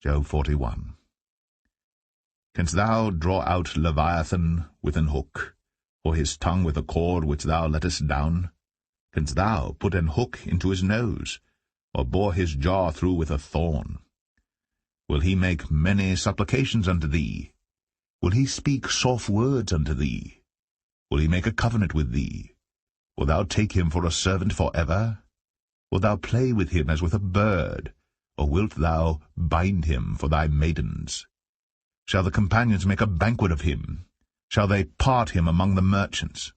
Job 41. Canst thou draw out Leviathan with an hook, or his tongue with a cord which thou lettest down? Canst thou put an hook into his nose, or bore his jaw through with a thorn? Will he make many supplications unto thee? Will he speak soft words unto thee? Will he make a covenant with thee? Wilt thou take him for a servant for ever? Wilt thou play with him as with a bird, or wilt thou bind him for thy maidens? Shall the companions make a banquet of him? Shall they part him among the merchants?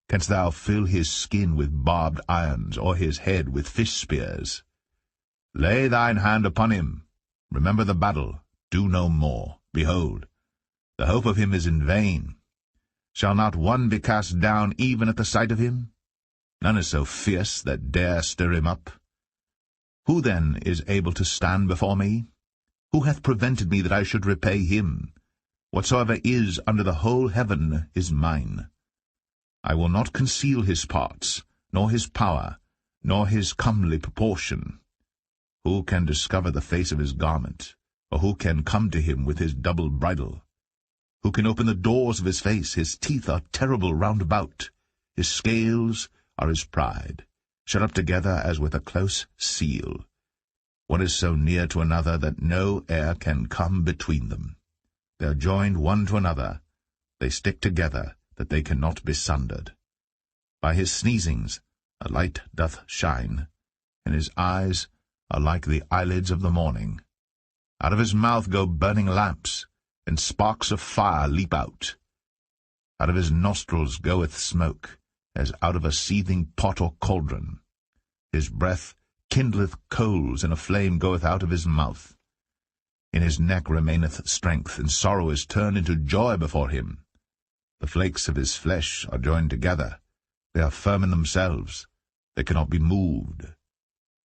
Canst thou fill his skin with barbed irons, or his head with fish spears? Lay thine hand upon him. Remember the battle. Do no more. Behold, the hope of him is in vain. Shall not one be cast down even at the sight of him? None is so fierce that dare stir him up. Who then is able to stand before me? Who hath prevented me that I should repay him? Whatsoever is under the whole heaven is mine. I will not conceal his parts, nor his power, nor his comely proportion. Who can discover the face of his garment, or who can come to him with his double bridle? Who can open the doors of his face? His teeth are terrible round about. His scales are his pride, shut up together as with a close seal. One is so near to another that no air can come between them. They are joined one to another. They stick together, that they cannot be sundered. By his sneezings a light doth shine, and his eyes are like the eyelids of the morning. Out of his mouth go burning lamps, and sparks of fire leap out. Out of his nostrils goeth smoke, as out of a seething pot or cauldron. His breath kindleth coals, and a flame goeth out of his mouth. In his neck remaineth strength, and sorrow is turned into joy before him. The flakes of his flesh are joined together. They are firm in themselves. They cannot be moved.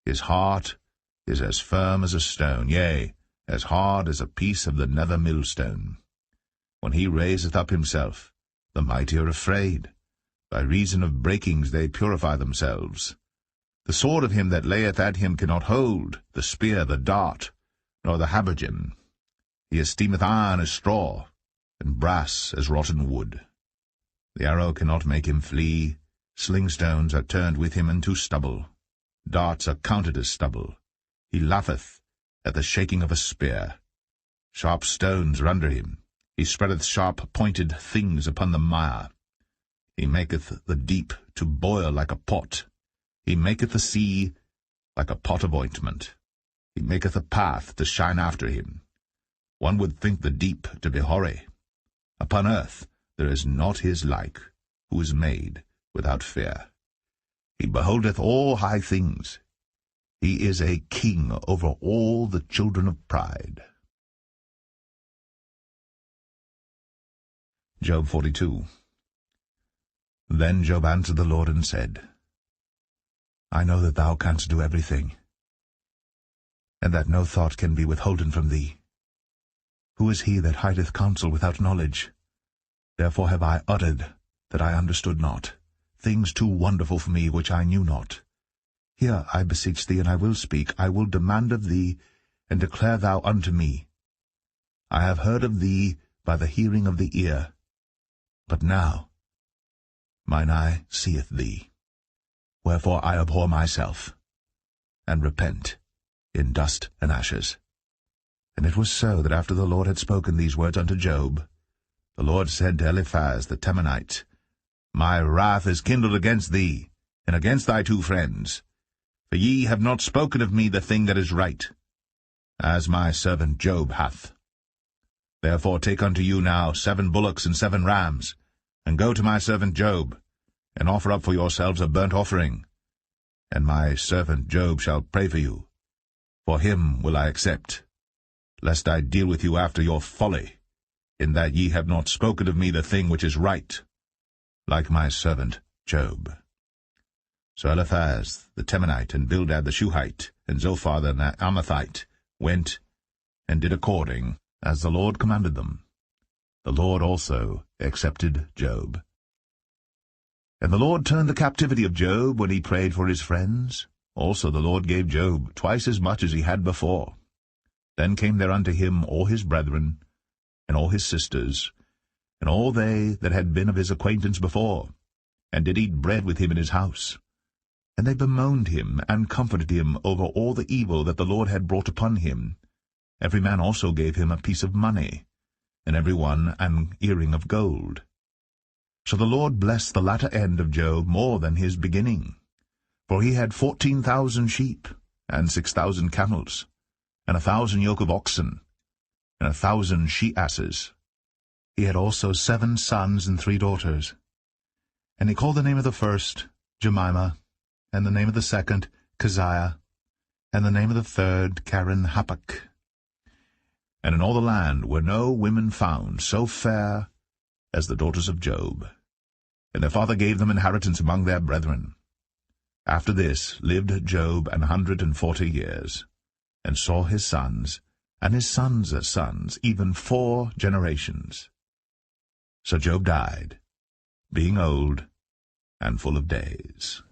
His heart is as firm as a stone, yea, as hard as a piece of the nether millstone. When he raiseth up himself, the mighty are afraid. By reason of breakings they purify themselves. The sword of him that layeth at him cannot hold, the spear, the dart, nor the habergeon. He esteemeth iron as straw, and brass as rotten wood. The arrow cannot make him flee. Slingstones are turned with him into stubble. Darts are counted as stubble. He laugheth at the shaking of a spear. Sharp stones are under him. He spreadeth sharp-pointed things upon the mire. He maketh the deep to boil like a pot. He maketh the sea like a pot of ointment. He maketh a path to shine after him. One would think the deep to be hoary. Upon earth there is not his like, who is made without fear. He beholdeth all high things. He is a king over all the children of pride. Job 42. Then Job answered the Lord and said, I know that thou canst do everything, and that no thought can be withholden from thee. Who is he that hideth counsel without knowledge? Therefore have I uttered that I understood not, things too wonderful for me which I knew not. Hear, I beseech thee, and I will speak. I will demand of thee, and declare thou unto me. I have heard of thee by the hearing of the ear, but now mine eye seeth thee. Wherefore I abhor myself, and repent in dust and ashes. And it was so that after the Lord had spoken these words unto Job, the Lord said to Eliphaz the Temanite, My wrath is kindled against thee, and against thy two friends, for ye have not spoken of me the thing that is right, as my servant Job hath. Therefore take unto you now 7 bullocks and 7 rams, and go to my servant Job, and offer up for yourselves a burnt offering, and my servant Job shall pray for you. For him will I accept, lest I deal with you after your folly, in that ye have not spoken of me the thing which is right, like my servant Job. So Eliphaz the Temanite, and Bildad the Shuhite, and Zophar the Naamathite went and did according as the Lord commanded them. The Lord also accepted Job. And the Lord turned the captivity of Job when he prayed for his friends. Also the Lord gave Job twice as much as he had before. Then came there unto him all his brethren, and all his sisters, and all they that had been of his acquaintance before, and did eat bread with him in his house. And they bemoaned him, and comforted him over all the evil that the Lord had brought upon him. Every man also gave him a piece of money, and every one an earring of gold. So the Lord blessed the latter end of Job more than his beginning. For he had 14,000 sheep, and 6,000 camels, and 1,000 yoke of oxen, and 1,000 she-asses. He had also 7 sons and 3 daughters. And he called the name of the first Jemimah, and the name of the second Keziah, and the name of the third Karen-Happuch. And in all the land were no women found so fair as the daughters of Job. And their father gave them inheritance among their brethren. After this lived Job 140 years, and saw his sons, and his sons' sons, even 4 generations. So Job died, being old and full of days.